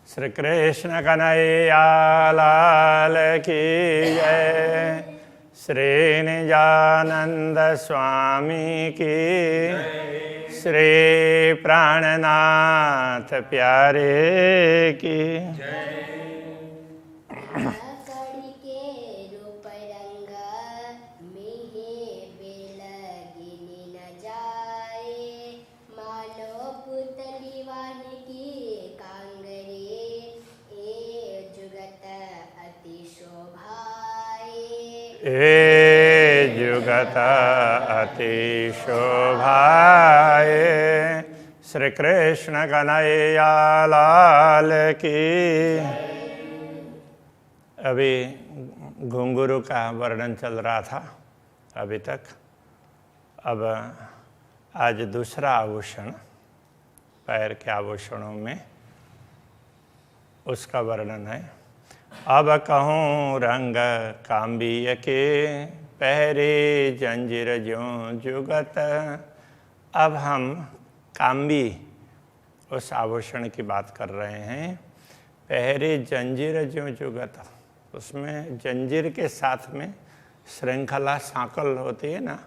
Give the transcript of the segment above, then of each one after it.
श्री कृष्ण कन्हैया लाल की जय। श्री निजानंद स्वामी की, श्री प्राणनाथ प्यारे की। ए जुगत अति शोभाए। श्री कृष्ण कन्हैया लाल की। अभी घुंघरू का वर्णन चल रहा था अभी तक। अब आज दूसरा आभूषण, पैर के आभूषणों में उसका वर्णन है। अब कहूँ रंग काम्बिय के, पहरे जंजीर ज्यों जुगत। अब हम काम्बी उस आभूषण की बात कर रहे हैं। पहरे जंजीर ज्यों जुगत, उसमें जंजीर के साथ में श्रृंखला सांकल होती है ना,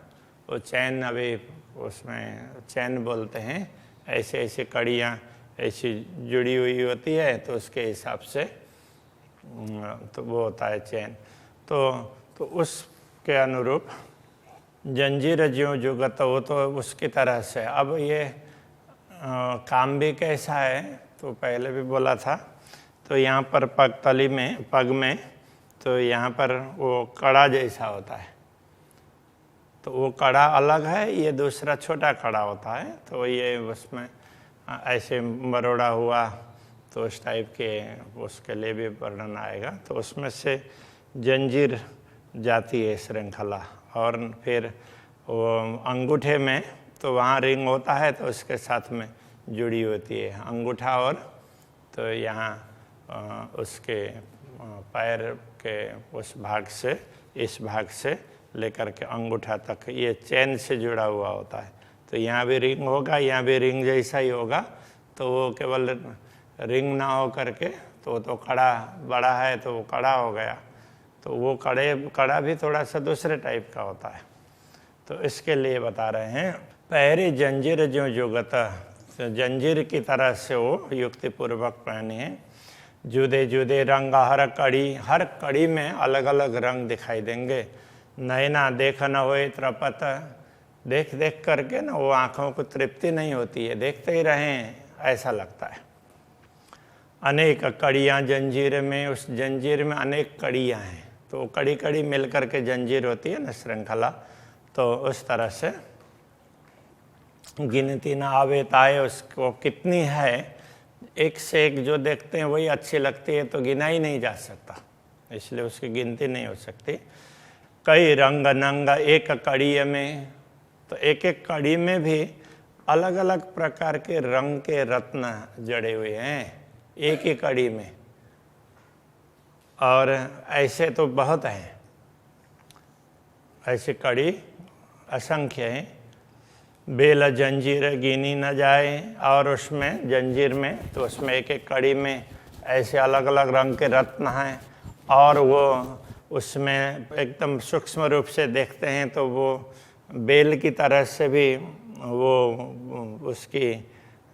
वो चैन, अभी उसमें चैन बोलते हैं। ऐसे ऐसे कड़ियाँ ऐसी जुड़ी हुई होती है, तो उसके हिसाब से तो वो होता है चैन। तो उसके अनुरूप जंजीर ज्यों जुगत, वो तो उसकी तरह से। अब ये काम भी कैसा है, तो पहले भी बोला था। तो यहाँ पर पगतली में, पग में, तो यहाँ पर वो कड़ा जैसा होता है। तो वो कड़ा अलग है, ये दूसरा छोटा कड़ा होता है। तो ये उसमें ऐसे मरोड़ा हुआ, तो उस टाइप के उसके लिए भी वर्णन आएगा। तो उसमें से जंजीर जाती है श्रृंखला। और फिर वो अंगूठे में, तो वहाँ रिंग होता है, तो उसके साथ में जुड़ी होती है अंगूठा। और तो यहाँ उसके पैर के उस भाग से, इस भाग से लेकर के अंगूठा तक ये चैन से जुड़ा हुआ होता है। तो यहाँ भी रिंग होगा, यहाँ भी रिंग जैसा ही होगा। तो वो केवल रिंग ना हो करके, तो कड़ा बड़ा है, तो वो कड़ा हो गया। तो वो कड़ा भी थोड़ा सा दूसरे टाइप का होता है। तो इसके लिए बता रहे हैं, पहरे जंजीर ज्यों जुगत, जंजीर की तरह से वो युक्तिपूर्वक पहने हैं। जुदे जुदे रंग हर कड़ी में अलग अलग रंग दिखाई देंगे। नैना देख न होए त्रपत, देख देख करके ना वो आँखों को तृप्ति नहीं होती है, देखते ही रहें ऐसा लगता है। अनेक कड़ियाँ जंजीर में, उस जंजीर में अनेक कड़ियाँ हैं। तो कड़ी कड़ी मिल करके जंजीर होती है ना, श्रृंखला। तो उस तरह से गिनती ना आवे ताए, उसको कितनी है, एक से एक जो देखते हैं वही अच्छी लगती है, तो गिना ही नहीं जा सकता, इसलिए उसकी गिनती नहीं हो सकती। कई रंग नंग एक कड़ी में, तो एक एक कड़ी में भी अलग अलग प्रकार के रंग के रत्न जड़े हुए हैं एक ही कड़ी में। और ऐसे तो बहुत हैं, ऐसी कड़ी असंख्य हैं। बेल जंजीर गिनी न जाए, और उसमें जंजीर में, तो उसमें एक एक कड़ी में ऐसे अलग अलग रंग के रत्न हैं। और वो उसमें एकदम सूक्ष्म रूप से देखते हैं, तो वो बेल की तरह से भी वो उसकी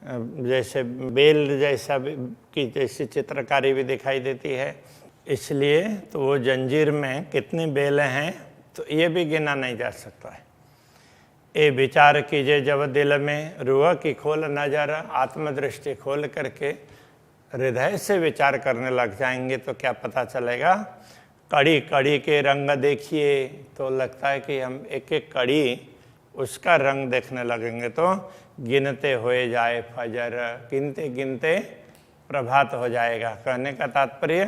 जैसे बेल जैसा की जैसी चित्रकारी भी दिखाई देती है। इसलिए तो वो जंजीर में कितनी बेलें हैं, तो ये भी गिना नहीं जा सकता है। ए विचार कीजिए जब दिल में, रूह की खोल नजर, आत्मदृष्टि खोल करके हृदय से विचार करने लग जाएंगे, तो क्या पता चलेगा। कड़ी कड़ी के रंग देखिए, तो लगता है कि हम एक एक कड़ी उसका रंग देखने लगेंगे, तो गिनते हुए जाए फजर, गिनते गिनते प्रभात हो जाएगा। कहने का तात्पर्य,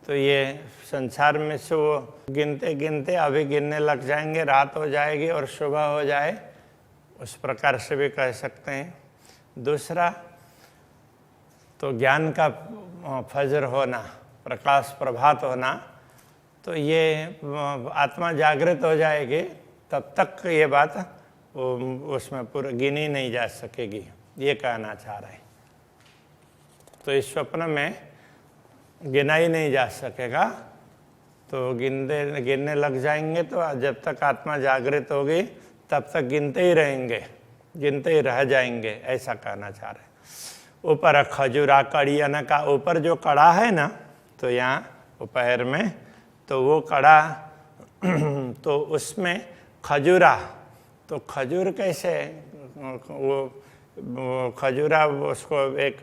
तो ये संसार में से वो गिनते गिनते अभी गिनने लग जाएंगे, रात हो जाएगी और सुबह हो जाए, उस प्रकार से भी कह सकते हैं। दूसरा, तो ज्ञान का फजर होना, प्रकाश प्रभात होना, तो ये आत्मा जागृत हो जाएगी, तब तक ये बात उसमें पूरा गिनी नहीं जा सकेगी, ये कहना चाह रहे हैं। तो इस स्वप्न में गिना ही नहीं जा सकेगा। तो गिनने लग जाएंगे तो जब तक आत्मा जागृत होगी तब तक गिनते ही रहेंगे, गिनते ही रह जाएंगे, ऐसा कहना चाह रहे। ऊपर खजूरा कड़ी का ऊपर जो कड़ा है ना, तो यहाँ पैर में, तो वो कड़ा तो उसमें खजूरा, तो खजूर कैसे, वो खजूरा उसको एक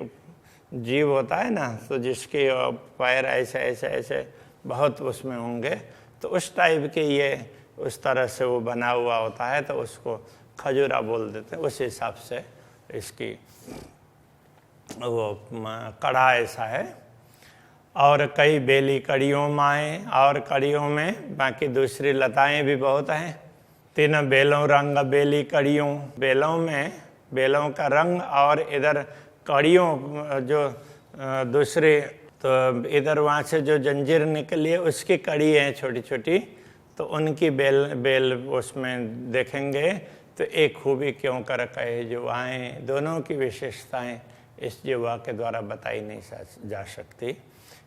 जीव होता है ना, तो जिसके पैर ऐसे ऐसे ऐसे बहुत उसमें होंगे, तो उस टाइप के ये उस तरह से वो बना हुआ होता है, तो उसको खजूरा बोल देते हैं। उस हिसाब से इसकी वो कड़ा ऐसा है। और कई बेली कड़ियों माएँ, और कड़ियों में बाकी दूसरी लताएं भी बहुत हैं। 3 बेलों रंग बेली कड़ियों, बेलों में बेलों का रंग, और इधर कड़ियों जो दूसरी, तो इधर वहाँ से जो जंजीर निकली है उसकी कड़ी है छोटी छोटी, तो उनकी बेल उसमें देखेंगे। तो एक खूबी क्यों कर कहे जुवाएँ, दोनों की विशेषताएं इस जुवा के द्वारा बताई नहीं जा सकती।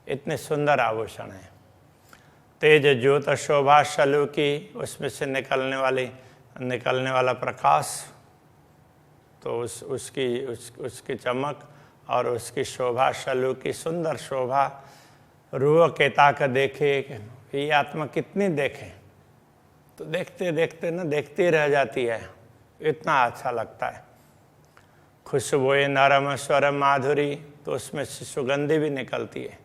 इतने सुंदर आभूषण हैं। तेज ज्योत शोभा शलु की, उसमें से निकलने वाला प्रकाश, तो उसकी चमक और उसकी शोभा, शलु की सुंदर शोभा। रूह के ताक देखे, ये आत्मा कितनी देखे, तो देखते देखते ना देखती रह जाती है, इतना अच्छा लगता है। खुशबुए नरम स्वर माधुरी, तो उसमें से सुगंधी भी निकलती है,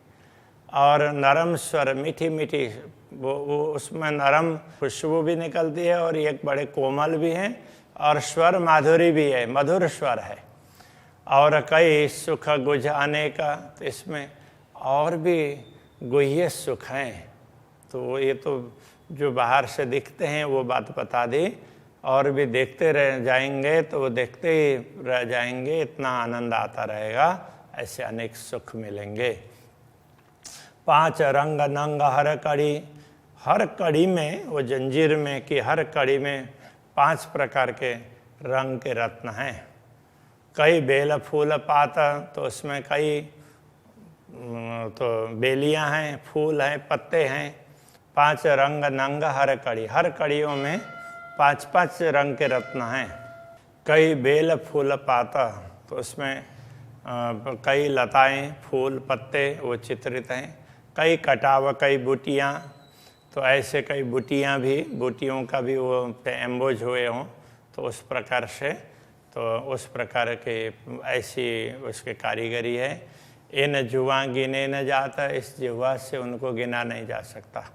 और नरम स्वर मीठी मीठी, वो उसमें नरम खुशबू भी निकलती है, और एक बड़े कोमल भी हैं, और स्वर माधुरी भी है, मधुर स्वर है। और कई सुख गुझ अनेक, तो इसमें और भी गुह्य सुख हैं। तो ये तो जो बाहर से दिखते हैं वो बात बता दी, और भी देखते रह जाएंगे तो वो देखते ही रह जाएंगे, इतना आनंद आता रहेगा, ऐसे अनेक सुख मिलेंगे। 5 रंग नंग हर कड़ी, हर कड़ी में, वो जंजीर में कि हर कड़ी में 5 प्रकार के रंग के रत्न हैं। कई बेल फूल पात, तो उसमें कई तो बेलियां हैं, फूल हैं, पत्ते हैं। 5 रंग नंग हर कड़ी, हर कड़ियों में 5-5 रंग के रत्न हैं। कई बेल फूल पाता, तो उसमें कई लताएं, फूल, पत्ते वो चित्रित हैं। कई कटाव, कई बूटियाँ, तो ऐसे कई बूटियों का भी वो एम्बोज हुए हों, तो उस प्रकार से, तो उस प्रकार के ऐसी उसकी कारीगरी है। इन जुआ गिने न जाता, इस जुआ से उनको गिना नहीं जा सकता।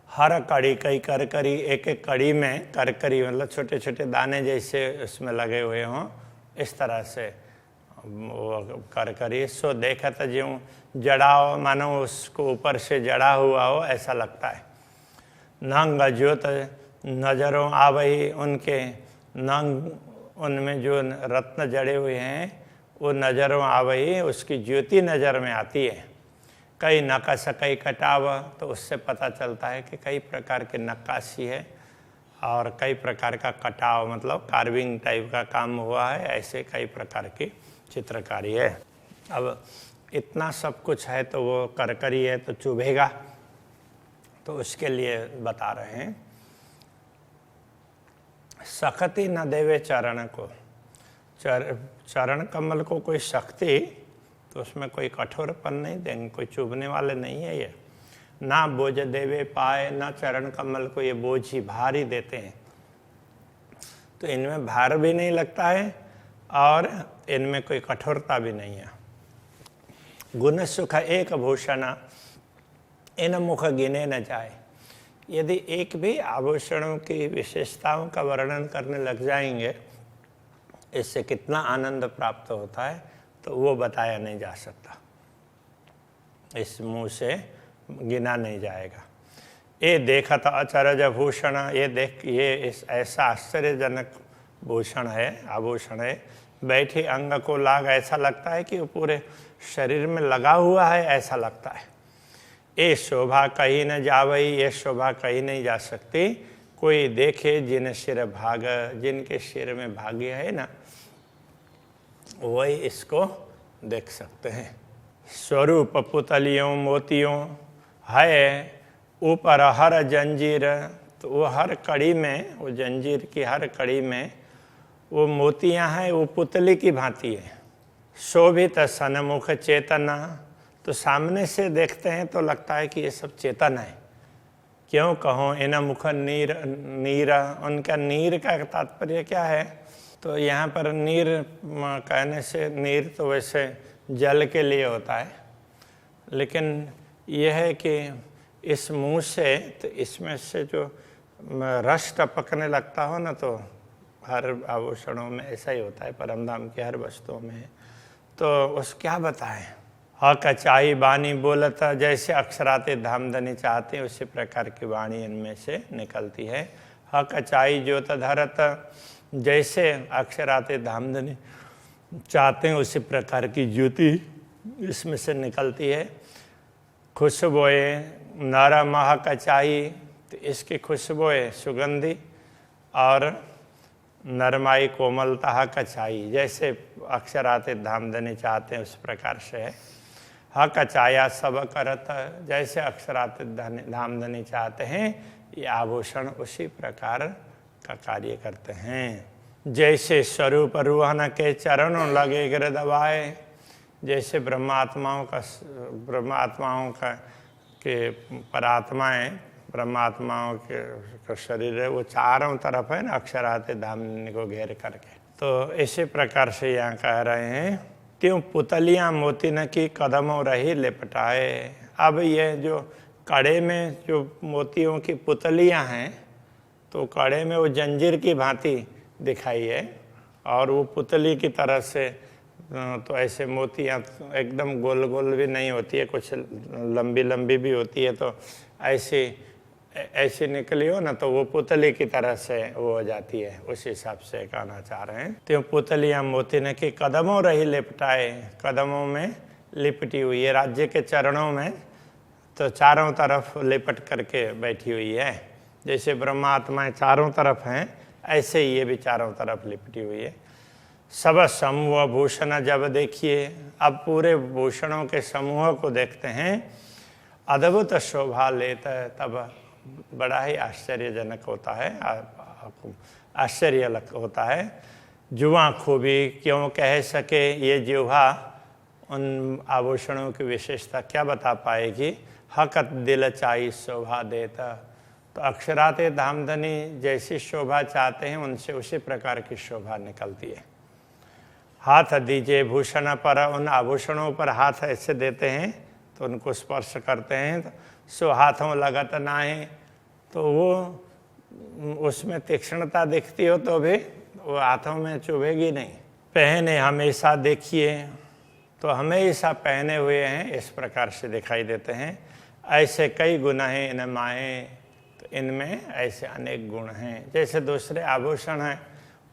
हर कड़ी कई करकरी, एक एक कड़ी में करकरी मतलब छोटे छोटे दाने जैसे उसमें लगे हुए हों, इस तरह से वो करकरी। सो देखत ज्यों जड़ाओ, मानो उसको ऊपर से जड़ा हुआ हो ऐसा लगता है। नंग ज्योत नजरों आवही, उनके नंग, उनमें जो रत्न जड़े हुए हैं वो नजरों आवही, उसकी ज्योति नज़र में आती है। कई नक्काश कई कटाव, तो उससे पता चलता है कि कई प्रकार की नक्काशी है और कई प्रकार का कटाव, मतलब कार्विंग टाइप का काम हुआ है, ऐसे कई प्रकार की चित्रकारी है। अब इतना सब कुछ है तो वो करकरी है तो चुभेगा, तो उसके लिए बता रहे हैं। शक्ति न देवे चरण को, चरण कमल को कोई शक्ति, तो उसमें कोई कठोरपन नहीं देंगे, कोई चुभने वाले नहीं है ये। ना बोझ देवे पाए, ना चरण कमल को ये बोझ ही भार ही देते हैं, तो इनमें भार भी नहीं लगता है और इनमें कोई कठोरता भी नहीं है। गुण सुख एक भूषण, इन मुख गिने न जाए। यदि एक भी आभूषणों की विशेषताओं का वर्णन करने लग जाएंगे, इससे कितना आनंद प्राप्त होता है, तो वो बताया नहीं जा सकता, इस मुंह से गिना नहीं जाएगा। ये देखत अचरज भूषण, ये ऐसा आश्चर्यजनक भूषण है, आभूषण है। बैठे अंग को लाग, ऐसा लगता है कि वो पूरे शरीर में लगा हुआ है, ऐसा लगता है। ये शोभा कहीं न जावई, ये शोभा कहीं नहीं जा सकती। कोई देखे जिन सिर भाग, जिनके सिर में भाग्य है ना, वही इसको देख सकते हैं। स्वरूप पुतलियों मोतियों है ऊपर हर जंजीर, तो वो हर कड़ी में, वो जंजीर की हर कड़ी में वो मोतियां हैं, वो पुतली की भांति है। शोभित सन्मुख चेतना, तो सामने से देखते हैं तो लगता है कि ये सब चेतन है। क्यों कहो इन मुख नीर नीरा, उनका नीर का तात्पर्य क्या है? तो यहाँ पर नीर कहने से, नीर तो वैसे जल के लिए होता है, लेकिन यह है कि इस मुंह से, तो इसमें से जो रस टपकने लगता हो ना, तो हर आभूषणों में ऐसा ही होता है, परमधाम की हर वस्तुओं में। तो उस क्या बताएं? हक चाही बानी बोलता, जैसे अक्षराते धामधनी चाहते हैं उसी प्रकार की वाणी इनमें से निकलती है। हक चाही ज्योत धरत, जैसे अक्षराते धामधनी चाहते हैं उसी प्रकार की ज्योति इसमें से निकलती है। खुशबोए नारा महक चाही, तो इसकी खुशबोए सुगंधी और नरमाई कोमलता कचाई, जैसे अक्षराते धामधनी चाहते हैं उस प्रकार से है। हक चाया सब करत, जैसे अक्षराते धामधनी चाहते हैं ये आभूषण उसी प्रकार का कार्य करते हैं। जैसे स्वरूप रूहन के चरणों लगे गिर दबाए, जैसे ब्रह्मात्माओं का के परात्माएं, ब्रह्मात्माओं के शरीर है, वो चारों तरफ है ना अक्षराते धामधनी को घेर करके। तो इसी प्रकार से यहाँ कह रहे हैं, त्यों पुतलियाँ मोती न की कदमों रही लिपटाए। अब ये जो कड़े में जो मोतियों की पुतलियाँ हैं, तो कड़े में वो जंजीर की भांति दिखाई है, और वो पुतली की तरह से तो ऐसे मोतियाँ एकदम गोल गोल भी नहीं होती है, कुछ लंबी लंबी भी होती है, तो ऐसी निकली हो ना, तो वो पुतली की तरह से वो हो जाती है। उस हिसाब से कहना चाह रहे हैं, तो पुतलियाँ मोती ने की कदमों रही लिपटाए, कदमों में लिपटी हुई है, राज्य के चरणों में तो चारों तरफ लिपट करके बैठी हुई है। जैसे ब्रह्मात्माएं चारों तरफ हैं, ऐसे ही ये भी चारों तरफ लिपटी हुई है। सब समूह भूषण जब देखिए, अब पूरे भूषणों के समूह को देखते हैं, अद्भुत शोभा लेता है, तब बड़ा ही आश्चर्यजनक होता है, आश्चर्य होता है। जुआ खूबी क्यों कह सके ये जिह्वा, उन आभूषणों की विशेषता क्या बता पाएगी। हकत दिल चाही शोभा देता, तो अक्षराते धामधनी जैसी शोभा चाहते हैं उनसे उसी प्रकार की शोभा निकलती है। हाथ दीजिए भूषण पर, उन आभूषणों पर हाथ ऐसे देते हैं तो उनको स्पर्श करते हैं, तो सो हाथों लगत ना है, तो वो उसमें तीक्ष्णता दिखती हो तो भी वो हाथों में चुभेगी नहीं। पहने हमेशा देखिए, तो हमेशा पहने हुए हैं इस प्रकार से दिखाई देते हैं। ऐसे कई गुण हैं इन माहे, तो इनमें ऐसे अनेक गुण हैं। जैसे दूसरे आभूषण हैं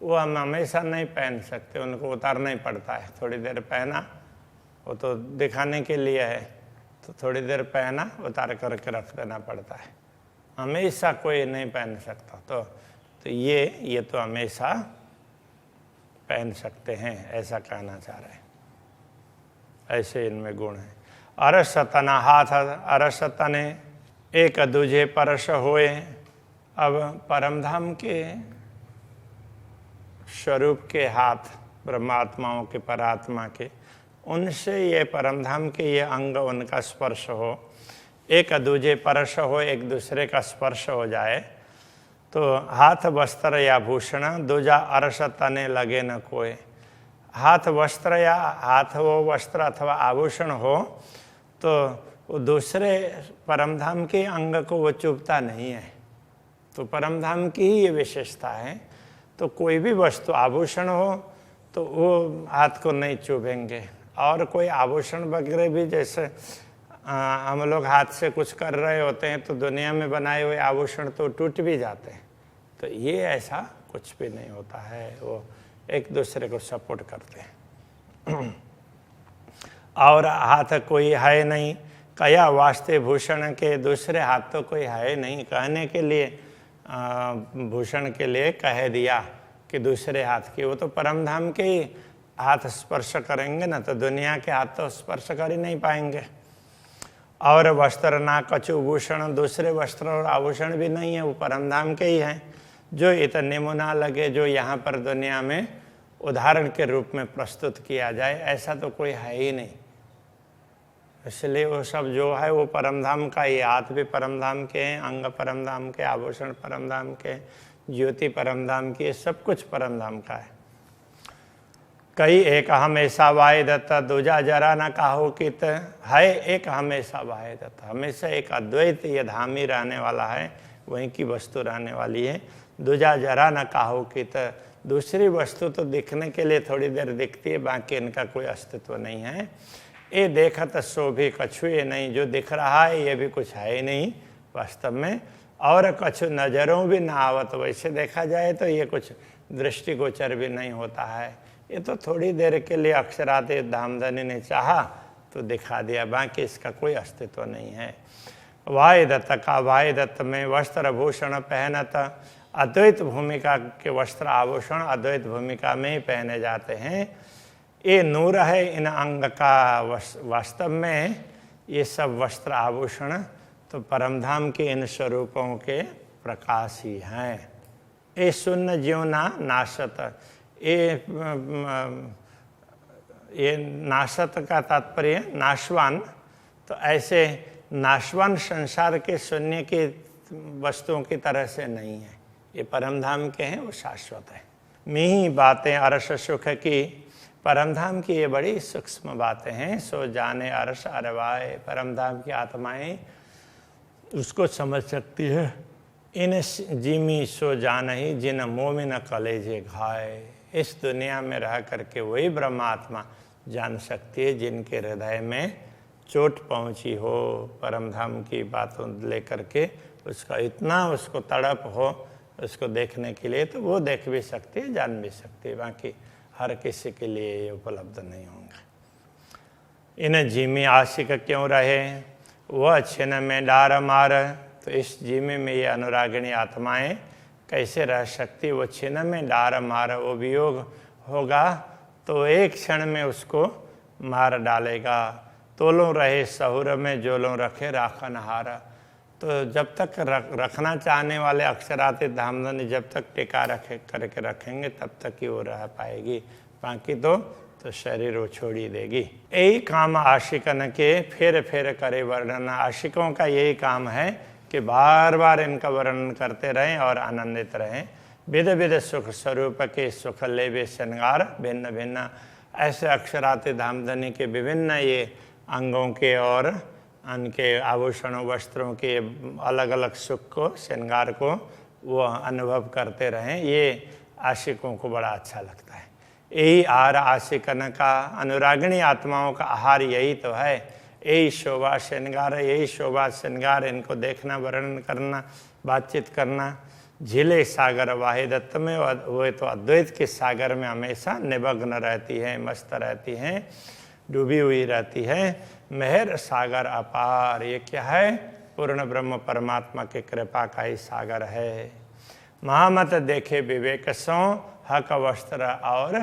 वो हम हमेशा नहीं पहन सकते, उनको उतारना ही पड़ता है। थोड़ी देर पहना, वो तो दिखाने के लिए है, तो थोड़ी देर पहना उतार करके रख देना पड़ता है, हमेशा कोई नहीं पहन सकता। तो ये तो हमेशा पहन सकते हैं, ऐसा कहना चाह रहे हैं। ऐसे इनमें गुण है। अरसतना हाथ, अरसतने एक दूजे परश होए। अब परमधाम के स्वरूप के हाथ, ब्रह्मात्माओं के, परात्मा के, उनसे ये परमधाम के ये अंग उनका स्पर्श हो, एक दूजे परश हो, एक दूसरे का स्पर्श हो जाए, तो हाथ वस्त्र या भूषण दूजा अरस तने लगे न कोई। हाथ वस्त्र या हाथ वो वस्त्र अथवा आभूषण हो तो वो दूसरे परमधाम के अंग को वो चुभता नहीं है। तो परमधाम की ही ये विशेषता है। तो कोई भी वस्तु आभूषण हो तो वो हाथ को नहीं चुभेंगे। और कोई आभूषण वगैरह भी, जैसे हम लोग हाथ से कुछ कर रहे होते हैं तो दुनिया में बनाए हुए आभूषण तो टूट भी जाते हैं, तो ये ऐसा कुछ भी नहीं होता है, वो एक दूसरे को सपोर्ट करते हैं। और हाथ कोई है नहीं, कया वास्ते भूषण के, दूसरे हाथ तो कोई है नहीं कहने के लिए, भूषण के लिए कह दिया कि दूसरे हाथ की, वो तो परमधाम के ही हाथ स्पर्श करेंगे ना तो दुनिया के हाथ तो स्पर्श कर ही नहीं पाएंगे। और वस्त्र ना कछु भूषण, दूसरे वस्त्र और आभूषण भी नहीं है, वो परमधाम के ही हैं, जो इतने मुना लगे, जो यहाँ पर दुनिया में उदाहरण के रूप में प्रस्तुत किया जाए, ऐसा तो कोई है ही नहीं। इसलिए वो सब जो है वो परमधाम का ही, हाथ भी परमधाम के हैं, अंग परमधाम के, आभूषण परमधाम के, ज्योति परमधाम की, सब कुछ परमधाम का है। कई एक हमेशा वाहे दत्ता, दूजा जरा न काहो कित, है एक हमेशा वाहे दत्ता, हमेशा एक अद्वैत ये धाम ही रहने वाला है, वहीं की वस्तु रहने वाली है। दूजा जरा न काहो कित, दूसरी वस्तु तो दिखने के लिए थोड़ी देर दिखती है, बाकी इनका कोई अस्तित्व नहीं है। ये देखत सो भी कछु ये नहीं, जो दिख रहा है ये भी कुछ है ही नहीं वास्तव में। और कछु नज़रों भी ना आवत, वैसे देखा जाए तो ये कुछ दृष्टिगोचर भी नहीं होता है, ये तो थोड़ी देर के लिए अक्षराते धामधनी ने चाहा तो दिखा दिया, बाकी इसका कोई अस्तित्व नहीं है। वाहे दत्त का, वाहे दत्त में वस्त्र भूषण पहनत, अद्वैत भूमिका के वस्त्र आभूषण अद्वैत भूमिका में ही पहने जाते हैं। ये नूर है इन अंग का, वास्तव में ये सब वस्त्र आभूषण तो परमधाम के इन स्वरूपों के प्रकाश ही हैं। ये शून्य जीवना नाशत, ये नाशत का तात्पर्य नाशवान, तो ऐसे नाशवान संसार के शून्य की वस्तुओं की तरह से नहीं है, ये परमधाम के हैं, वो शाश्वत है। मी बातें अरस सुख की, परमधाम की ये बड़ी सूक्ष्म बातें हैं। सो जाने अरस अरवाए, परमधाम की आत्माएं उसको समझ सकती है। इन जिमी सो जान ही जिन मोमिन कलेजे घाए, इस दुनिया में रह करके वही ब्रह्मात्मा जान सकती है जिनके हृदय में चोट पहुंची हो परमधाम की बातों लेकर के, उसका इतना उसको तड़प हो उसको देखने के लिए, तो वो देख भी सकती है, जान भी सकती है, बाकी हर किसी के लिए ये उपलब्ध नहीं होंगे। इन जीमी आशिक क्यों रहे, वह छिन में डार मार, तो इस जीमे में ये अनुरागिणी आत्माएं कैसे रह सकती, वो छिन में डार मार, वो वियोग होगा तो एक क्षण में उसको मार डालेगा। तोलों रहे सहुर में जोलों रखे राखन हारा, तो जब तक रखना चाहने वाले अक्षराते धामधनी जब तक टिका रखे करके रखेंगे तब तक ही वो रह पाएगी, बाकी तो शरीर वो छोड़ ही देगी। यही काम आशिकन के फेर फेर करे वर्णन, आशिकों का यही काम है कि बार बार इनका वर्णन करते रहें और आनंदित रहें। विध विध सुख स्वरूप के सुख लेवे श्रृंगार भिन्न भिन्न, ऐसे अक्षराते धामधनी के विभिन्न ये अंगों के और उनके आभूषणों वस्त्रों के अलग अलग सुख को श्रृंगार को वो अनुभव करते रहें, ये आशिकों को बड़ा अच्छा लगता है। यही आहार आशिकन का, अनुरागिणी आत्माओं का आहार यही तो है, यही शोभा श्रृंगार, यही शोभा श्रृंगार, इनको देखना वर्णन करना बातचीत करना। झीले सागर वाहे दत्त में वो तो अद्वैत के सागर में हमेशा निमग्न रहती है, मस्त रहती हैं, डूबी हुई रहती है। मेहर सागर अपार, ये क्या है, पूर्ण ब्रह्म परमात्मा के कृपा का ही सागर है। महामत देखे विवेक सो हक वस्त्र और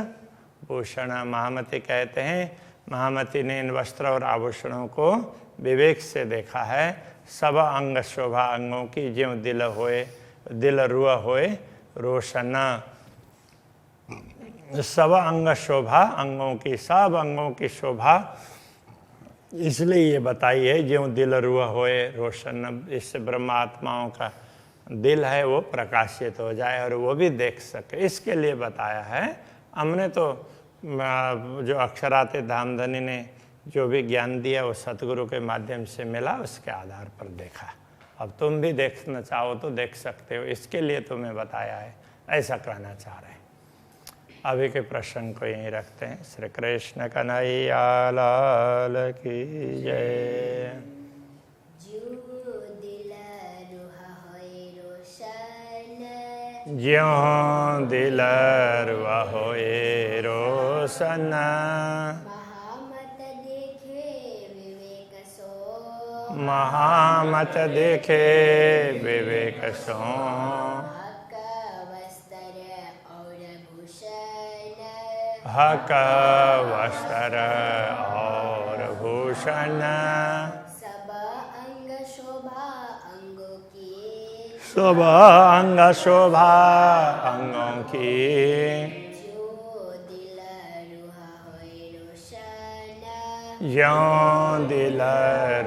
भूषण, महामती कहते हैं महामती ने इन वस्त्र और आभूषणों को विवेक से देखा है। सब अंग शोभा अंगों की, ज्यों दिल होए दिल रुआ होए रोशन, सब अंग शोभा अंगों की, सब अंगों की शोभा इसलिए ये बताई है ज्यों दिल रुआ होए रोशन, इससे ब्रह्मात्माओं का दिल है वो प्रकाशित हो जाए और वो भी देख सके, इसके लिए बताया है। हमने तो जो अक्षराते धामधनी ने जो भी ज्ञान दिया वो सतगुरु के माध्यम से मिला, उसके आधार पर देखा। अब तुम भी देखना चाहो तो देख सकते हो, इसके लिए तुम्हें बताया है, ऐसा कहना चाह रहे हैं। अभी के प्रश्न को यहीं रखते हैं। श्री कृष्ण कन्हैया लाल की जय। ज्यों दिल रुआ होए रोशन, महामत देखे विवेक सो, हक वस्त्र और भूषण सब अंग शोभा अंगों की शुभ अंग शोभा अंगों की जो दिल रुहा होए रोशन ज्यों दिल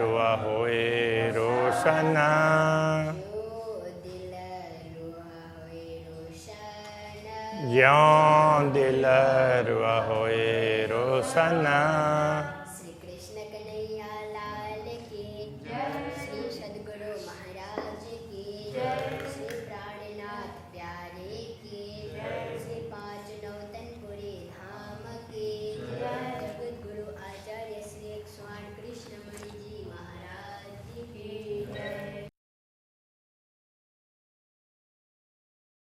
रुआ होए रोशन जो दिल रुहा होए रोशन ज्यों दिल रुआ होए रोशन